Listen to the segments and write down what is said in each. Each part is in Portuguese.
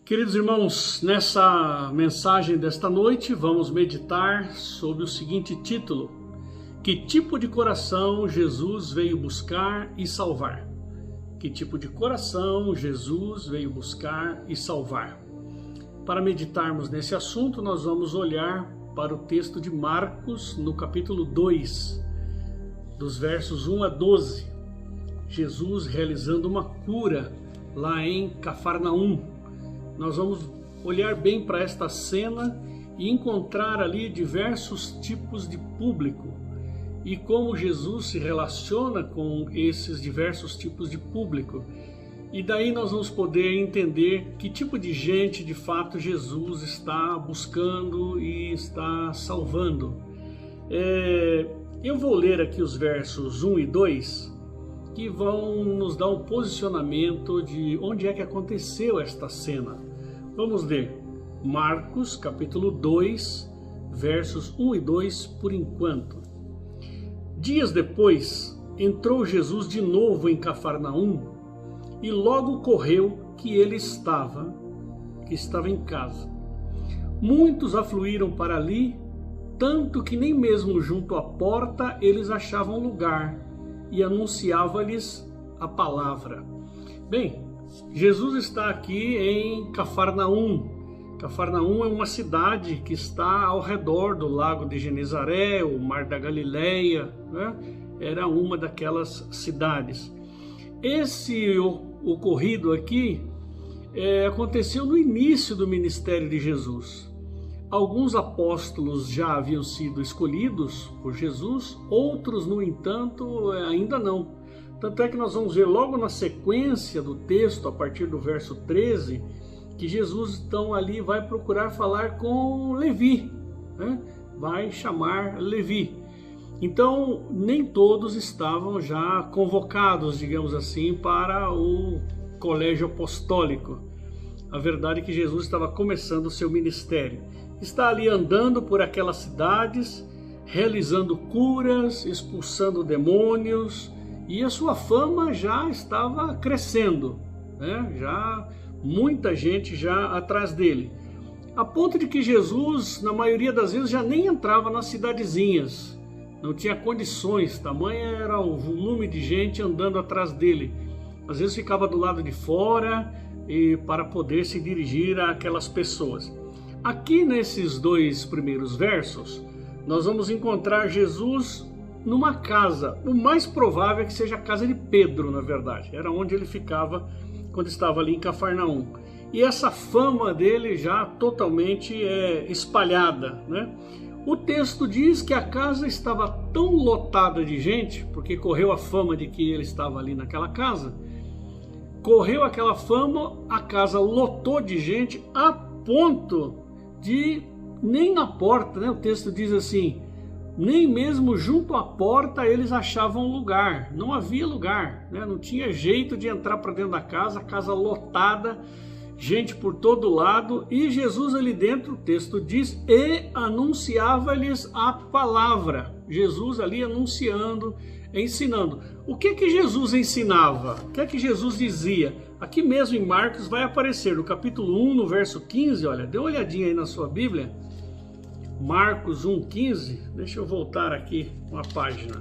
Queridos irmãos, nessa mensagem desta noite vamos meditar sobre o seguinte título: que tipo de coração Jesus veio buscar e salvar? Que tipo de coração Jesus veio buscar e salvar? Para meditarmos nesse assunto, nós vamos olhar para o texto de Marcos, no capítulo 2, dos versos 1 a 12. Jesus realizando uma cura lá em Cafarnaum. Nós vamos olhar bem para esta cena e encontrar ali diversos tipos de público e como Jesus se relaciona com esses diversos tipos de público. E daí nós vamos poder entender que tipo de gente de fato Jesus está buscando e está salvando. Eu vou ler aqui os versos 1 e 2 que vão nos dar um posicionamento de onde é que aconteceu esta cena. Vamos ler Marcos capítulo 2, versos 1 e 2 por enquanto. Dias depois, entrou Jesus de novo em Cafarnaum e logo correu que ele estava em casa. Muitos afluíram para ali, tanto que nem mesmo junto à porta eles achavam lugar, e anunciava-lhes a palavra. Bem, Jesus está aqui em Cafarnaum. Cafarnaum é uma cidade que está ao redor do lago de Genezaré, o mar da Galileia, né? Era uma daquelas cidades. Esse ocorrido aqui aconteceu no início do ministério de Jesus. Alguns apóstolos já haviam sido escolhidos por Jesus, outros, no entanto, ainda não. Tanto é que nós vamos ver logo na sequência do texto, a partir do verso 13, que Jesus então ali vai procurar falar com Levi, né? Vai chamar Levi. Então, nem todos estavam já convocados, digamos assim, para o colégio apostólico. A verdade é que Jesus estava começando o seu ministério. Está ali andando por aquelas cidades, realizando curas, expulsando demônios, e a sua fama já estava crescendo, né? Já muita gente já atrás dele, a ponto de que Jesus, na maioria das vezes, já nem entrava nas cidadezinhas, não tinha condições, tamanho era o volume de gente andando atrás dele. Às vezes ficava do lado de fora e para poder se dirigir àquelas pessoas. Aqui nesses dois primeiros versos, nós vamos encontrar Jesus numa casa. O mais provável é que seja a casa de Pedro, na verdade. Era onde ele ficava quando estava ali em Cafarnaum. E essa fama dele já totalmente espalhada, né? O texto diz que a casa estava tão lotada de gente, porque correu a fama de que ele estava ali naquela casa. Correu aquela fama, a casa lotou de gente a ponto de nem na porta, né? O texto diz assim, nem mesmo junto à porta eles achavam lugar, não havia lugar, né? Não tinha jeito de entrar para dentro da casa, a casa lotada, gente por todo lado, e Jesus ali dentro, o texto diz, e anunciava-lhes a palavra. Jesus ali anunciando, ensinando. O que que Jesus ensinava? O que que Jesus dizia? Aqui mesmo em Marcos vai aparecer no capítulo 1, no verso 15, olha, dê uma olhadinha aí na sua Bíblia. Marcos 1,15, deixa eu voltar aqui uma página.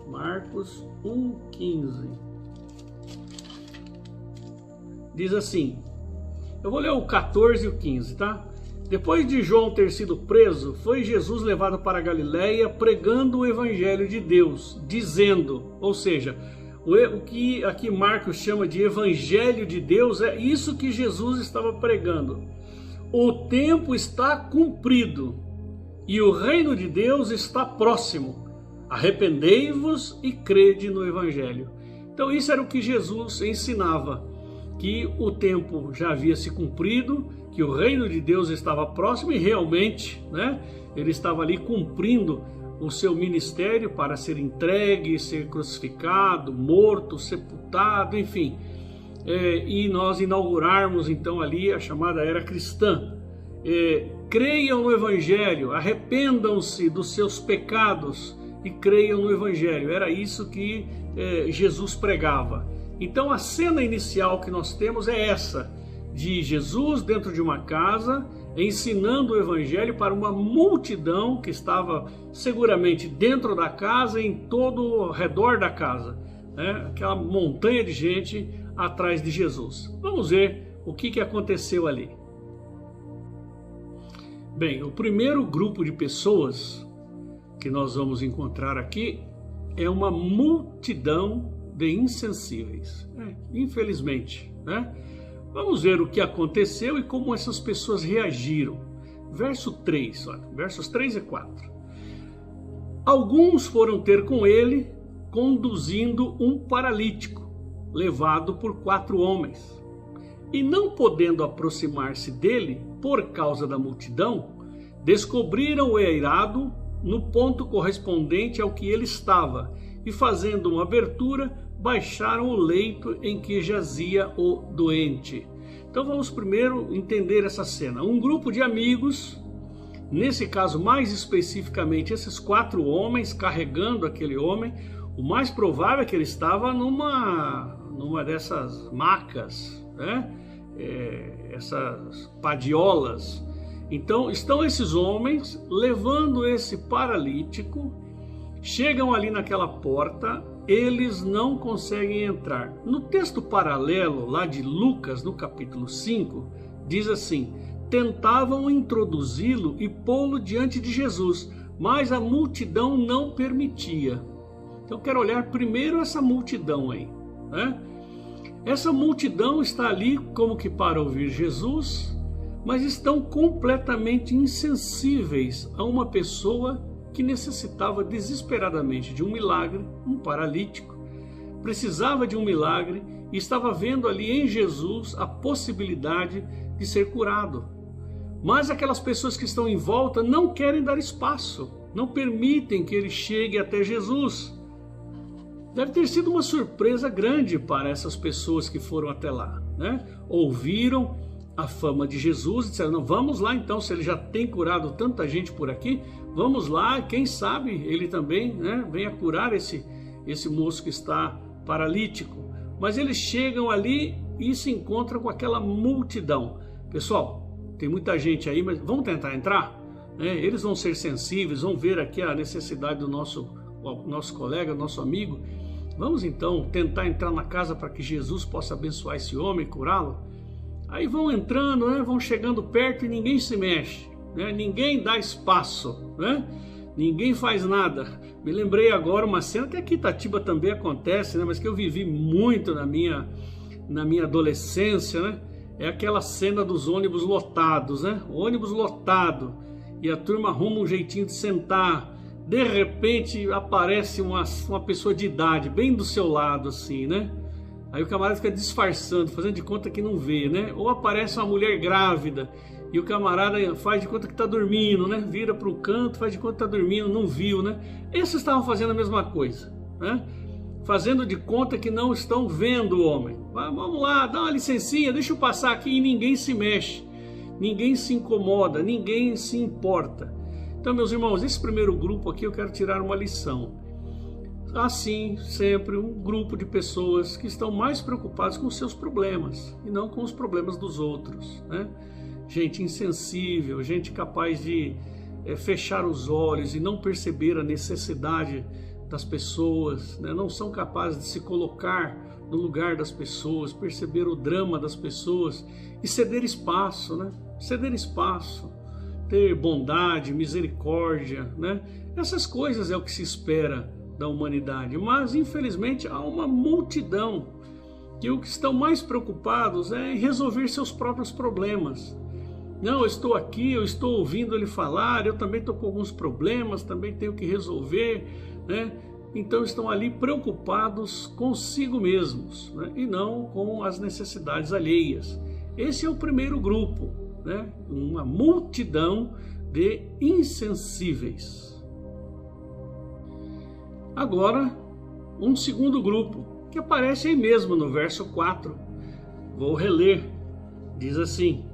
Marcos 1,15. Diz assim, eu vou ler o 14 e o 15, tá? Depois de João ter sido preso, foi Jesus levado para a Galileia pregando o evangelho de Deus, dizendo, ou seja, o que aqui Marcos chama de evangelho de Deus é isso que Jesus estava pregando. O tempo está cumprido e o reino de Deus está próximo. Arrependei-vos e crede no evangelho. Então isso era o que Jesus ensinava, que o tempo já havia se cumprido, que o reino de Deus estava próximo e realmente, né, ele estava ali cumprindo o seu ministério para ser entregue, ser crucificado, morto, sepultado, enfim. E nós inaugurarmos então ali a chamada era cristã. Creiam no Evangelho, arrependam-se dos seus pecados e creiam no Evangelho. Era isso que Jesus pregava. Então a cena inicial que nós temos é essa, de Jesus dentro de uma casa, ensinando o evangelho para uma multidão que estava seguramente dentro da casa e em todo o redor da casa, né? Aquela montanha de gente atrás de Jesus. Vamos ver o que aconteceu ali. Bem, o primeiro grupo de pessoas que nós vamos encontrar aqui é uma multidão de insensíveis, infelizmente, né? Vamos ver o que aconteceu e como essas pessoas reagiram. Verso 3, olha, versos 3 e 4. Alguns foram ter com ele, conduzindo um paralítico, levado por 4 homens. E não podendo aproximar-se dele, por causa da multidão, descobriram o eirado no ponto correspondente ao que ele estava, e fazendo uma abertura, baixaram o leito em que jazia o doente. Então vamos primeiro entender essa cena. Um grupo de amigos, nesse caso mais especificamente esses 4 homens carregando aquele homem, o mais provável é que ele estava numa dessas macas, né? Essas padiolas. Então estão esses homens levando esse paralítico, chegam ali naquela porta, eles não conseguem entrar. No texto paralelo lá de Lucas, no capítulo 5, diz assim: tentavam introduzi-lo e pô-lo diante de Jesus, mas a multidão não permitia. Então quero olhar primeiro essa multidão aí, né? Essa multidão está ali como que para ouvir Jesus, mas estão completamente insensíveis a uma pessoa que necessitava desesperadamente de um milagre, um paralítico, precisava de um milagre e estava vendo ali em Jesus a possibilidade de ser curado. Mas aquelas pessoas que estão em volta não querem dar espaço, não permitem que ele chegue até Jesus. Deve ter sido uma surpresa grande para essas pessoas que foram até lá, né? Ouviram a fama de Jesus e disseram: não, vamos lá então, se ele já tem curado tanta gente por aqui, vamos lá, quem sabe ele também, né, venha curar esse moço que está paralítico. Mas eles chegam ali e se encontram com aquela multidão. Pessoal, tem muita gente aí, mas vamos tentar entrar? Eles vão ser sensíveis, vão ver aqui a necessidade do nosso colega, nosso amigo. Vamos então tentar entrar na casa para que Jesus possa abençoar esse homem, curá-lo. Aí vão entrando, né? Vão chegando perto e ninguém se mexe, né? Ninguém dá espaço, né? Ninguém faz nada. Me lembrei agora uma cena que aqui em Itatiba também acontece, né? Mas que eu vivi muito na minha adolescência, né? É aquela cena dos ônibus lotados, né? O ônibus lotado e a turma arruma um jeitinho de sentar. De repente aparece uma pessoa de idade bem do seu lado assim, né? Aí o camarada fica disfarçando, fazendo de conta que não vê, né? Ou aparece uma mulher grávida e o camarada faz de conta que está dormindo, né? Vira para o canto, faz de conta que está dormindo, não viu, né? Esses estavam fazendo a mesma coisa, né? Fazendo de conta que não estão vendo o homem. Vamos lá, dá uma licencinha, deixa eu passar aqui, e ninguém se mexe, ninguém se incomoda, ninguém se importa. Então, meus irmãos, esse primeiro grupo aqui eu quero tirar uma lição. Assim, sempre um grupo de pessoas que estão mais preocupados com os seus problemas e não com os problemas dos outros, né? Gente insensível, gente capaz de fechar os olhos e não perceber a necessidade das pessoas, né? Não são capazes de se colocar no lugar das pessoas, perceber o drama das pessoas e ceder espaço, né? Ceder espaço, ter bondade, misericórdia, né? Essas coisas é o que se espera da humanidade, mas infelizmente há uma multidão que o que estão mais preocupados é em resolver seus próprios problemas. Não, eu estou aqui, eu estou ouvindo ele falar, eu também estou com alguns problemas, também tenho que resolver, né? Então estão ali preocupados consigo mesmos, né? E não com as necessidades alheias. Esse é o primeiro grupo, né? Uma multidão de insensíveis. Agora, um segundo grupo, que aparece aí mesmo no verso 4. Vou reler. Diz assim: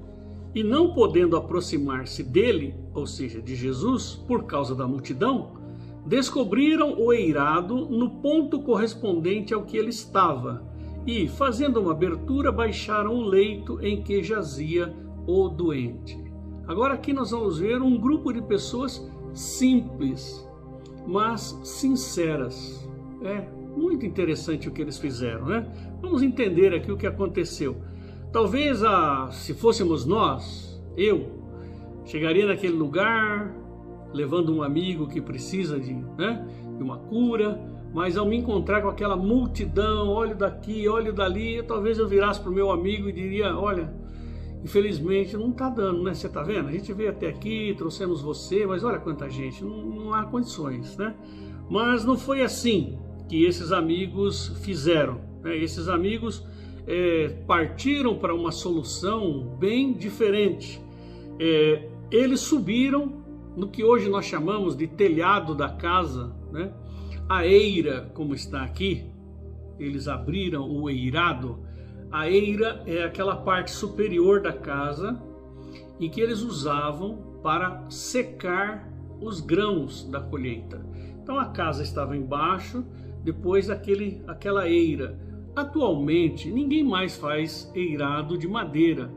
e não podendo aproximar-se dele, ou seja, de Jesus, por causa da multidão, descobriram o eirado no ponto correspondente ao que ele estava, e, fazendo uma abertura, baixaram o leito em que jazia o doente. Agora aqui nós vamos ver um grupo de pessoas simples, mas sinceras. É muito interessante o que eles fizeram, né? Vamos entender aqui o que aconteceu. Talvez, se fôssemos nós, eu chegaria naquele lugar, levando um amigo que precisa de uma cura, mas ao me encontrar com aquela multidão, olho daqui, olho dali, talvez eu virasse para o meu amigo e diria: olha, infelizmente não está dando, né? Você está vendo? A gente veio até aqui, trouxemos você, mas olha quanta gente, não há condições, né? Mas não foi assim que esses amigos fizeram, né? Esses amigos partiram para uma solução bem diferente. Eles subiram no que hoje nós chamamos de telhado da casa, né? A eira, como está aqui, eles abriram o eirado. A eira é aquela parte superior da casa em que eles usavam para secar os grãos da colheita. Então a casa estava embaixo, depois aquela eira. Atualmente ninguém mais faz eirado de madeira.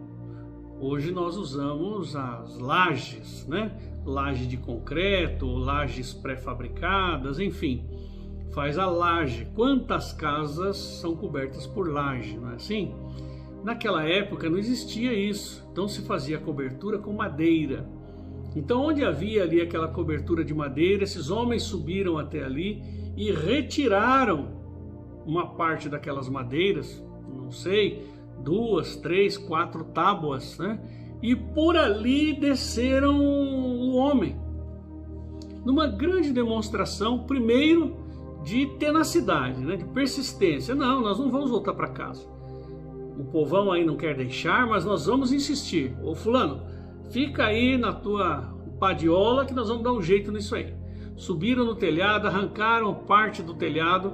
Hoje nós usamos as lajes, né? Laje de concreto, lajes pré-fabricadas, enfim, faz a laje. Quantas casas são cobertas por laje, não é assim? Naquela época não existia isso, então se fazia cobertura com madeira. Então onde havia ali aquela cobertura de madeira, esses homens subiram até ali e retiraram uma parte daquelas madeiras, não sei, 2, 3, 4 tábuas, né? E por ali desceram o homem, numa grande demonstração, primeiro de tenacidade, né? De persistência. Não, nós não vamos voltar para casa. O povão aí não quer deixar, mas nós vamos insistir. Ô fulano, fica aí na tua padiola que nós vamos dar um jeito nisso aí. Subiram no telhado, arrancaram parte do telhado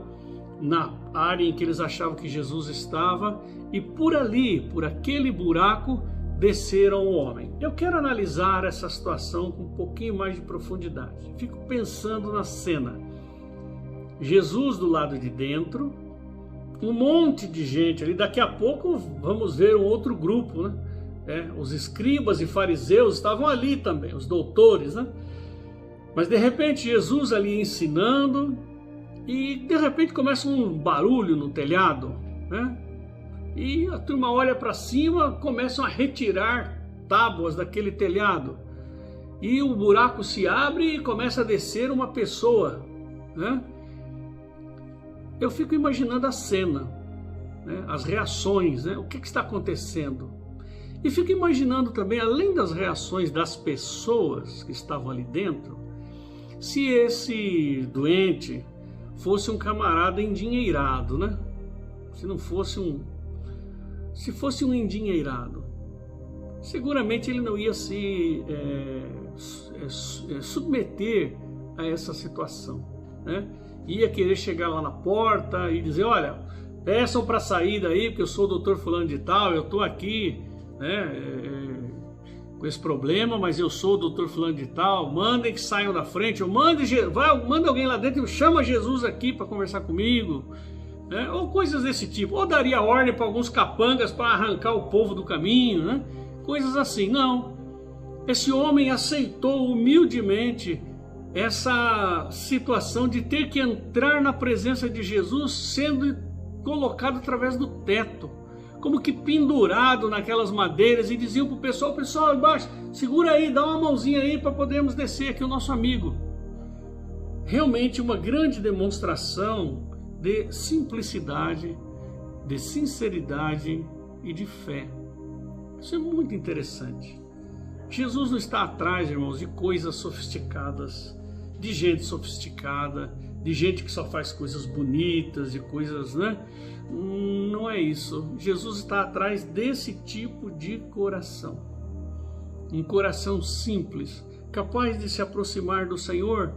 na área em que eles achavam que Jesus estava, e por ali, por aquele buraco, desceram o homem. Eu quero analisar essa situação com um pouquinho mais de profundidade. Fico pensando na cena. Jesus do lado de dentro, um monte de gente ali. Daqui a pouco vamos ver um outro grupo, né? Os escribas e fariseus estavam ali também, os doutores, né? Mas de repente Jesus ali ensinando, e de repente começa um barulho no telhado, né? E a turma olha para cima, começam a retirar tábuas daquele telhado, e o buraco se abre e começa a descer uma pessoa, né? Eu fico imaginando a cena, né? As reações, né? O que está acontecendo? E fico imaginando também, além das reações das pessoas que estavam ali dentro, se esse doente fosse um camarada endinheirado, né? Se fosse um endinheirado, seguramente ele não ia se submeter a essa situação, né? Ia querer chegar lá na porta e dizer: olha, peçam para sair daí, porque eu sou o doutor fulano de tal, eu estou aqui, né, com esse problema, mas eu sou o doutor fulano de tal, mandem que saiam da frente, manda alguém lá dentro e chama Jesus aqui para conversar comigo, né? Ou coisas desse tipo, ou daria ordem para alguns capangas para arrancar o povo do caminho, né? Coisas assim. Não, esse homem aceitou humildemente essa situação de ter que entrar na presença de Jesus, sendo colocado através do teto, como que pendurado naquelas madeiras, e diziam para o pessoal embaixo: segura aí, dá uma mãozinha aí para podermos descer aqui o nosso amigo. Realmente uma grande demonstração de simplicidade, de sinceridade e de fé. Isso é muito interessante. Jesus não está atrás, irmãos, de coisas sofisticadas, de gente sofisticada, de gente que só faz coisas bonitas, de coisas, né? Não é isso. Jesus está atrás desse tipo de coração. Um coração simples, capaz de se aproximar do Senhor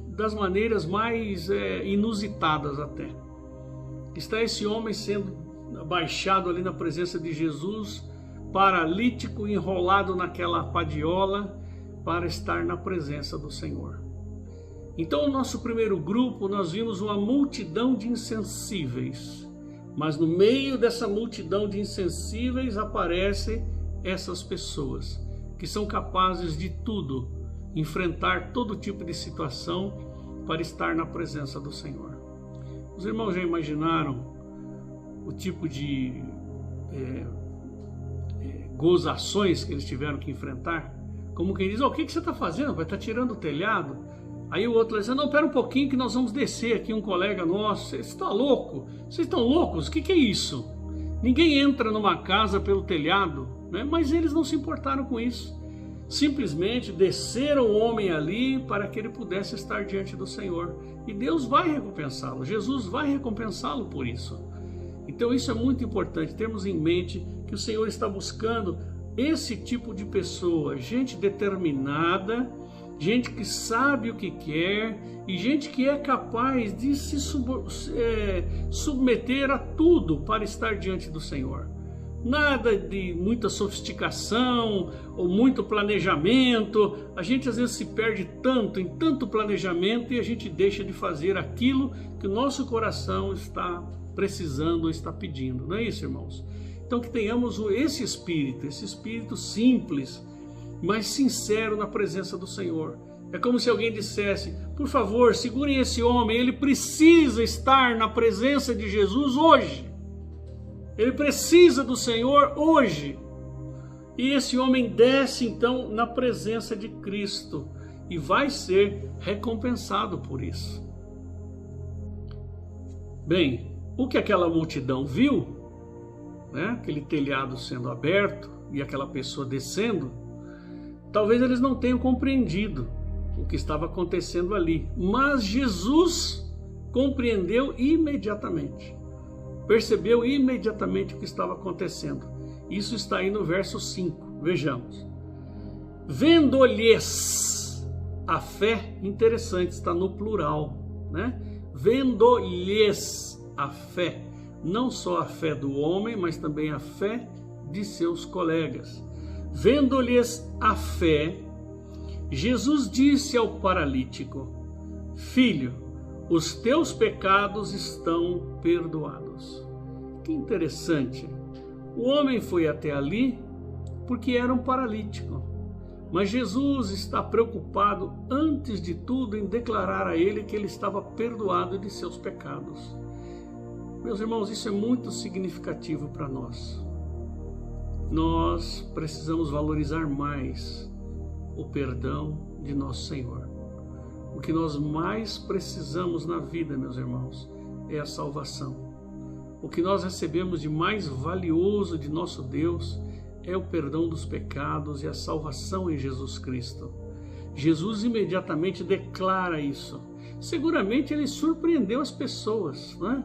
das maneiras mais inusitadas até. Está esse homem sendo abaixado ali na presença de Jesus, paralítico, enrolado naquela padiola, para estar na presença do Senhor. Então, o nosso primeiro grupo, nós vimos uma multidão de insensíveis, Mas no meio dessa multidão de insensíveis aparecem essas pessoas que são capazes de tudo, enfrentar todo tipo de situação para estar na presença do Senhor. Os irmãos já imaginaram o tipo de gozações que eles tiveram que enfrentar? Como quem diz, o que você está fazendo? Vai estar tirando o telhado? Aí o outro diz, não, pera um pouquinho que nós vamos descer aqui, um colega nosso. Você está louco? Vocês estão loucos? O que é isso? Ninguém entra numa casa pelo telhado, né? Mas eles não se importaram com isso. Simplesmente desceram o homem ali para que ele pudesse estar diante do Senhor. E Deus vai recompensá-lo, Jesus vai recompensá-lo por isso. Então isso é muito importante, termos em mente que o Senhor está buscando esse tipo de pessoa, gente determinada, gente que sabe o que quer e gente que é capaz de se submeter a tudo para estar diante do Senhor. Nada de muita sofisticação ou muito planejamento. A gente às vezes se perde tanto em tanto planejamento e a gente deixa de fazer aquilo que o nosso coração está precisando ou está pedindo. Não é isso, irmãos? Então que tenhamos esse espírito simples, mas sincero na presença do Senhor. É como se alguém dissesse, por favor, segurem esse homem, ele precisa estar na presença de Jesus hoje. Ele precisa do Senhor hoje. E esse homem desce então na presença de Cristo e vai ser recompensado por isso. Bem, o que aquela multidão viu, né, aquele telhado sendo aberto e aquela pessoa descendo, talvez eles não tenham compreendido o que estava acontecendo ali. Mas Jesus compreendeu imediatamente. Percebeu imediatamente o que estava acontecendo. Isso está aí no verso 5. Vejamos. Vendo-lhes a fé, interessante, está no plural, né? Vendo-lhes a fé, não só a fé do homem, mas também a fé de seus colegas. Vendo-lhes a fé, Jesus disse ao paralítico: Filho, os teus pecados estão perdoados. Que interessante. O homem foi até ali porque era um paralítico. Mas Jesus está preocupado, antes de tudo, em declarar a ele que ele estava perdoado de seus pecados. Meus irmãos, isso é muito significativo para nós. Nós precisamos valorizar mais o perdão de nosso Senhor. O que nós mais precisamos na vida, meus irmãos, é a salvação. O que nós recebemos de mais valioso de nosso Deus é o perdão dos pecados e a salvação em Jesus Cristo. Jesus imediatamente declara isso. Seguramente ele surpreendeu as pessoas, né?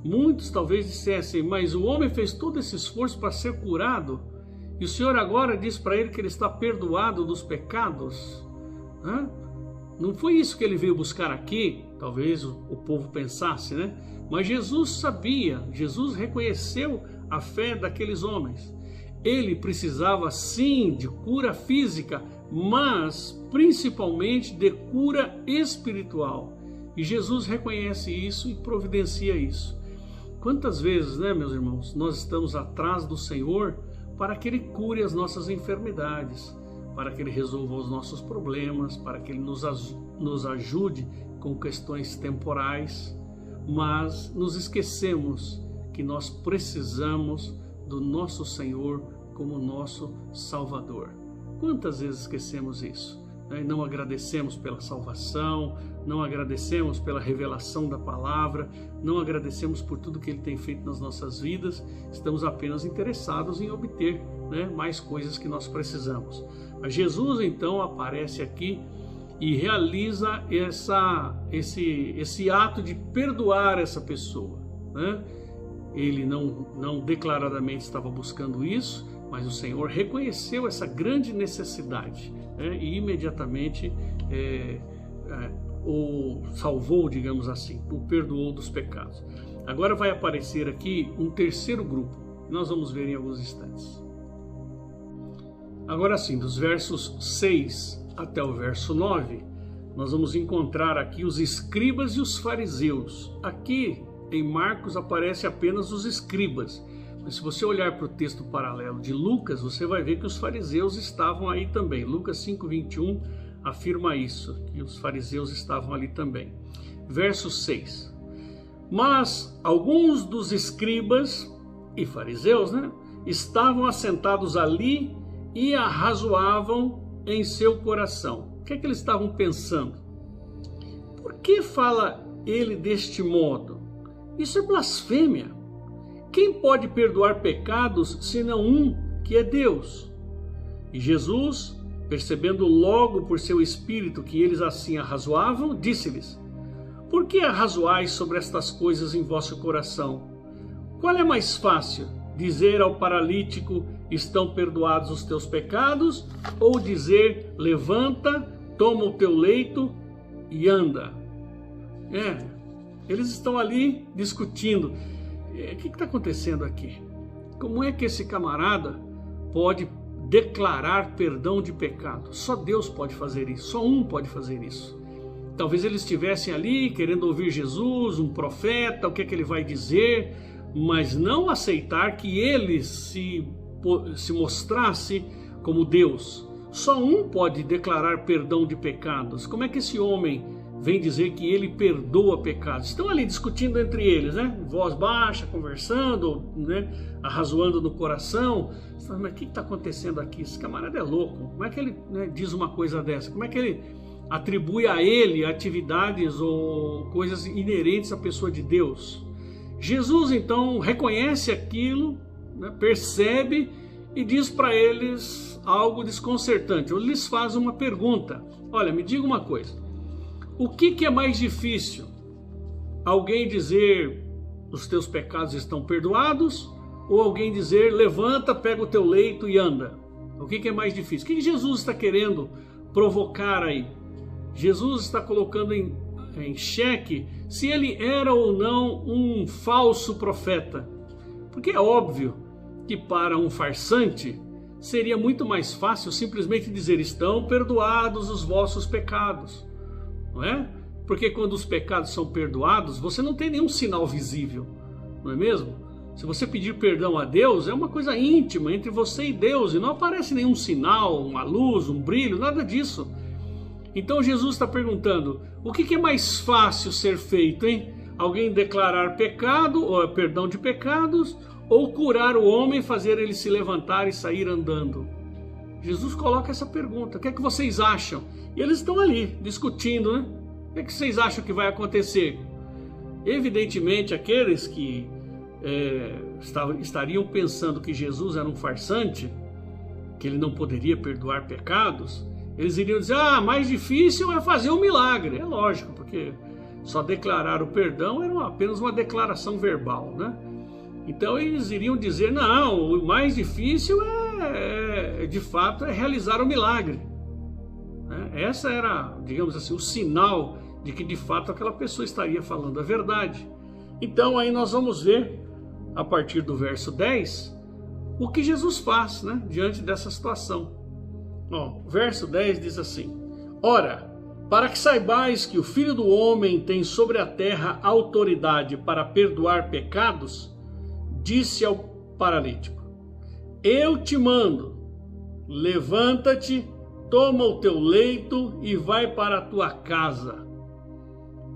Muitos talvez dissessem, mas o homem fez todo esse esforço para ser curado e o Senhor agora diz para ele que ele está perdoado dos pecados, né? Não foi isso que ele veio buscar aqui, talvez o povo pensasse, né? Mas Jesus sabia, Jesus reconheceu a fé daqueles homens. Ele precisava sim de cura física, mas principalmente de cura espiritual. E Jesus reconhece isso e providencia isso. Quantas vezes, né, meus irmãos, nós estamos atrás do Senhor para que Ele cure as nossas enfermidades, para que Ele resolva os nossos problemas, para que Ele nos ajude com questões temporais, mas nos esquecemos que nós precisamos do nosso Senhor como nosso Salvador. Quantas vezes esquecemos isso? Não agradecemos pela salvação, não agradecemos pela revelação da palavra, não agradecemos por tudo que Ele tem feito nas nossas vidas, estamos apenas interessados em obter, né, mais coisas que nós precisamos. Mas Jesus então aparece aqui e realiza esse ato de perdoar essa pessoa, né? Ele não declaradamente estava buscando isso, mas o Senhor reconheceu essa grande necessidade, né? E imediatamente o salvou, digamos assim, o perdoou dos pecados. Agora vai aparecer aqui um terceiro grupo, que nós vamos ver em alguns instantes. Agora sim, dos versos 6 até o verso 9, nós vamos encontrar aqui os escribas e os fariseus. Aqui em Marcos aparece apenas os escribas. Mas se você olhar para o texto paralelo de Lucas, você vai ver que os fariseus estavam aí também. Lucas 5:21 afirma isso, que os fariseus estavam ali também. Verso 6. Mas alguns dos escribas e fariseus, estavam assentados ali e arrazoavam em seu coração. O que é que eles estavam pensando? Por que fala ele deste modo? Isso é blasfêmia. Quem pode perdoar pecados senão um, que é Deus? E Jesus, percebendo logo por seu espírito que eles assim arrazoavam, disse-lhes: Por que arrazoais sobre estas coisas em vosso coração? Qual é mais fácil, dizer ao paralítico: estão perdoados os teus pecados, ou dizer: levanta, toma o teu leito e anda? Eles estão ali discutindo. O que está acontecendo aqui? Como é que esse camarada pode declarar perdão de pecado? Só Deus pode fazer isso, só um pode fazer isso. Talvez eles estivessem ali querendo ouvir Jesus, um profeta, o que é que ele vai dizer, mas não aceitar que ele se mostrasse como Deus. Só um pode declarar perdão de pecados. Como é que esse homem vem dizer que ele perdoa pecados? Estão ali discutindo entre eles, voz baixa, conversando, arrazoando no coração. Mas o que está acontecendo aqui? Esse camarada é louco. Como é que ele diz uma coisa dessa? Como é que ele atribui a ele atividades ou coisas inerentes à pessoa de Deus? Jesus então reconhece aquilo, percebe e diz para eles algo desconcertante. Ele lhes faz uma pergunta: olha, me diga uma coisa, o que é mais difícil? Alguém dizer: os teus pecados estão perdoados, ou alguém dizer: levanta, pega o teu leito e anda? O que é mais difícil? O que Jesus está querendo provocar aí? Jesus está colocando em xeque se ele era ou não um falso profeta. Porque é óbvio que para um farsante seria muito mais fácil simplesmente dizer: estão perdoados os vossos pecados. Não é? Porque quando os pecados são perdoados, você não tem nenhum sinal visível, não é mesmo? Se você pedir perdão a Deus, é uma coisa íntima entre você e Deus, e não aparece nenhum sinal, uma luz, um brilho, nada disso. Então Jesus está perguntando: o que é mais fácil ser feito, hein? Alguém declarar pecado, ou perdão de pecados, ou curar o homem, fazer ele se levantar e sair andando? Jesus coloca essa pergunta: o que é que vocês acham? E eles estão ali discutindo, O que é que vocês acham que vai acontecer? Evidentemente, aqueles que estariam pensando que Jesus era um farsante, que ele não poderia perdoar pecados, eles iriam dizer: mais difícil é fazer um milagre. É lógico, porque só declarar o perdão era apenas uma declaração verbal, Então eles iriam dizer: não, o mais difícil de fato, é realizar o milagre. Essa era, digamos assim, o sinal de que de fato aquela pessoa estaria falando a verdade. Então aí nós vamos ver, a partir do verso 10, o que Jesus faz, diante dessa situação. Verso 10 diz assim: ora, para que saibais que o Filho do Homem tem sobre a terra autoridade para perdoar pecados, disse ao paralítico: eu te mando, levanta-te, toma o teu leito e vai para a tua casa.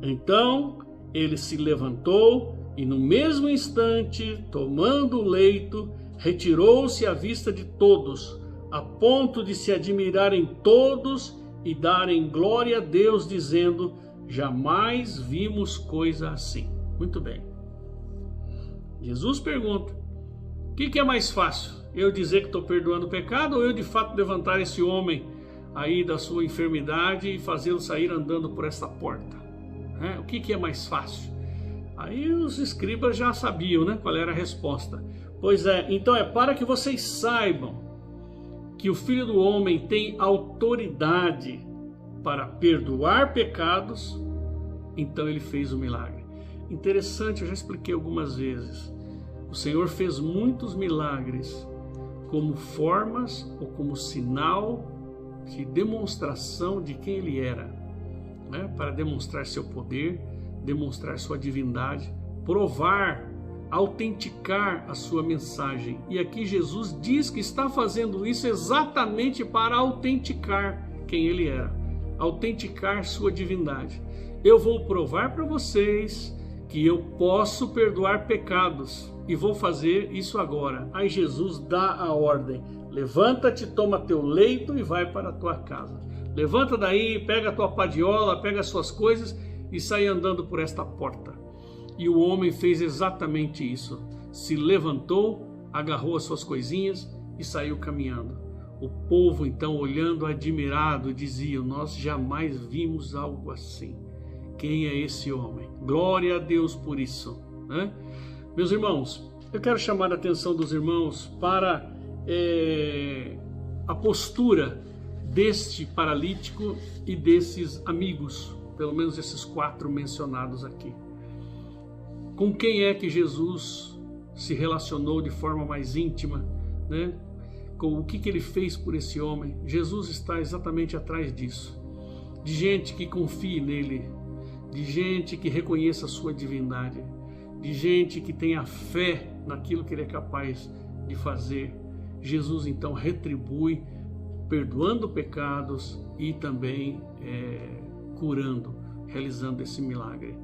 Então ele se levantou e no mesmo instante, tomando o leito, retirou-se à vista de todos, a ponto de se admirarem todos e darem glória a Deus, dizendo: jamais vimos coisa assim. Muito bem. Jesus pergunta: o que é mais fácil? Eu dizer que estou perdoando o pecado, ou eu de fato levantar esse homem aí da sua enfermidade e fazê-lo sair andando por esta porta? O que é mais fácil? Aí os escribas já sabiam, qual era a resposta. Pois é, então é para que vocês saibam que o Filho do Homem tem autoridade para perdoar pecados, então ele fez o milagre. Interessante, eu já expliquei algumas vezes. O Senhor fez muitos milagres como formas ou como sinal de demonstração de quem ele era, para demonstrar seu poder, demonstrar sua divindade, provar, autenticar a sua mensagem. E aqui Jesus diz que está fazendo isso exatamente para autenticar quem ele era, autenticar sua divindade. Eu vou provar para vocês que eu posso perdoar pecados e vou fazer isso agora. Aí Jesus dá a ordem: levanta-te, toma teu leito e vai para a tua casa. Levanta daí, pega a tua padiola, pega as suas coisas e sai andando por esta porta. E o homem fez exatamente isso. Se levantou, agarrou as suas coisinhas e saiu caminhando. O povo então, olhando admirado, dizia: nós jamais vimos algo assim. Quem é esse homem? Glória a Deus por isso, né? Meus irmãos, eu quero chamar a atenção dos irmãos para a postura deste paralítico e desses amigos, pelo menos esses 4 mencionados aqui. Com quem é que Jesus se relacionou de forma mais íntima, né? Com o que ele fez por esse homem? Jesus está exatamente atrás disso, de gente que confie nele, de gente que reconheça a sua divindade, de gente que tenha fé naquilo que ele é capaz de fazer. Jesus então retribui, perdoando pecados e também curando, realizando esse milagre.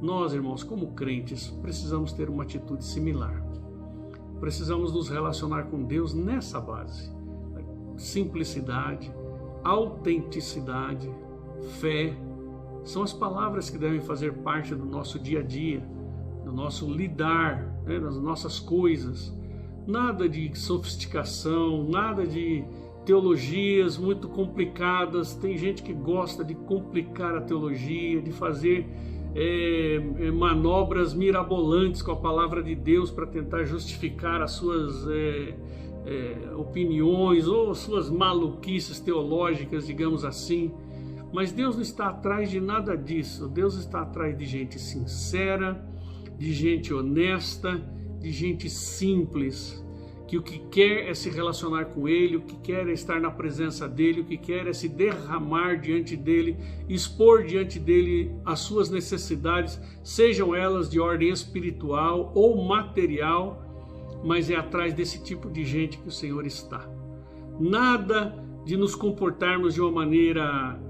Nós, irmãos, como crentes, precisamos ter uma atitude similar. Precisamos nos relacionar com Deus nessa base: simplicidade, autenticidade, fé. São as palavras que devem fazer parte do nosso dia a dia, do nosso lidar, né, das nossas coisas. Nada de sofisticação, nada de teologias muito complicadas. Tem gente que gosta de complicar a teologia, de fazer manobras mirabolantes com a palavra de Deus para tentar justificar as suas opiniões ou suas maluquices teológicas, digamos assim. Mas Deus não está atrás de nada disso. Deus está atrás de gente sincera, de gente honesta, de gente simples, que o que quer é se relacionar com Ele, o que quer é estar na presença dEle, o que quer é se derramar diante dEle, expor diante dEle as suas necessidades, sejam elas de ordem espiritual ou material, mas é atrás desse tipo de gente que o Senhor está. Nada de nos comportarmos de uma maneira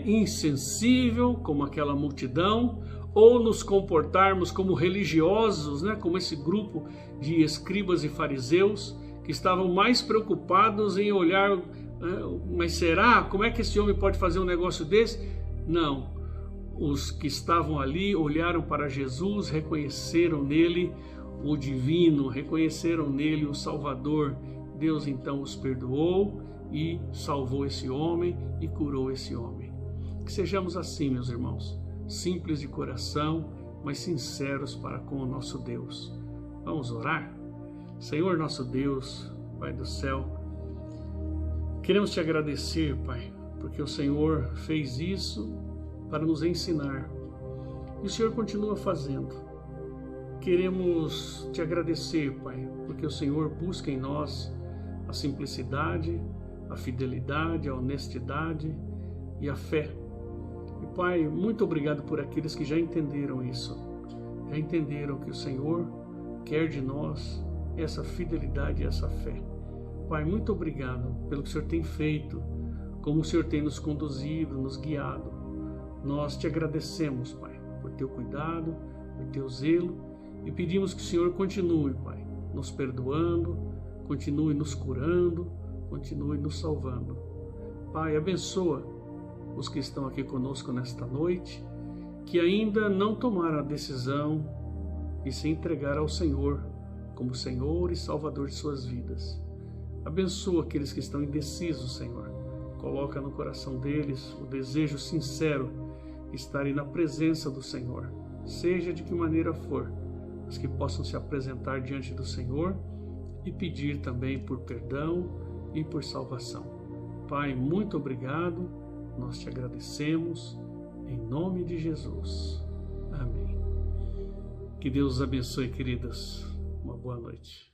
insensível, como aquela multidão, ou nos comportarmos como religiosos, né, como esse grupo de escribas e fariseus, que estavam mais preocupados em olhar, mas será? Como é que esse homem pode fazer um negócio desse? Não, os que estavam ali olharam para Jesus, reconheceram nele o divino, reconheceram nele o Salvador. Deus então os perdoou e salvou esse homem e curou esse homem. Que sejamos assim, meus irmãos, simples de coração, mas sinceros para com o nosso Deus. Vamos orar? Senhor nosso Deus, Pai do céu, queremos te agradecer, Pai, porque o Senhor fez isso para nos ensinar e o Senhor continua fazendo. Queremos te agradecer, Pai, porque o Senhor busca em nós a simplicidade, a fidelidade, a honestidade e a fé. E Pai, muito obrigado por aqueles que já entenderam isso, já entenderam que o Senhor quer de nós essa fidelidade e essa fé. Pai, muito obrigado pelo que o Senhor tem feito, como o Senhor tem nos conduzido, nos guiado. Nós te agradecemos, Pai, por teu cuidado, por teu zelo, e pedimos que o Senhor continue, Pai, nos perdoando, continue nos curando, continue nos salvando. Pai, abençoa os que estão aqui conosco nesta noite, que ainda não tomaram a decisão de se entregar ao Senhor como Senhor e Salvador de suas vidas. Abençoa aqueles que estão indecisos, Senhor. Coloca no coração deles o desejo sincero de estarem na presença do Senhor, seja de que maneira for, mas que possam se apresentar diante do Senhor e pedir também por perdão e por salvação. Pai, muito obrigado, nós te agradecemos, em nome de Jesus. Amém. Que Deus os abençoe, queridas. Uma boa noite.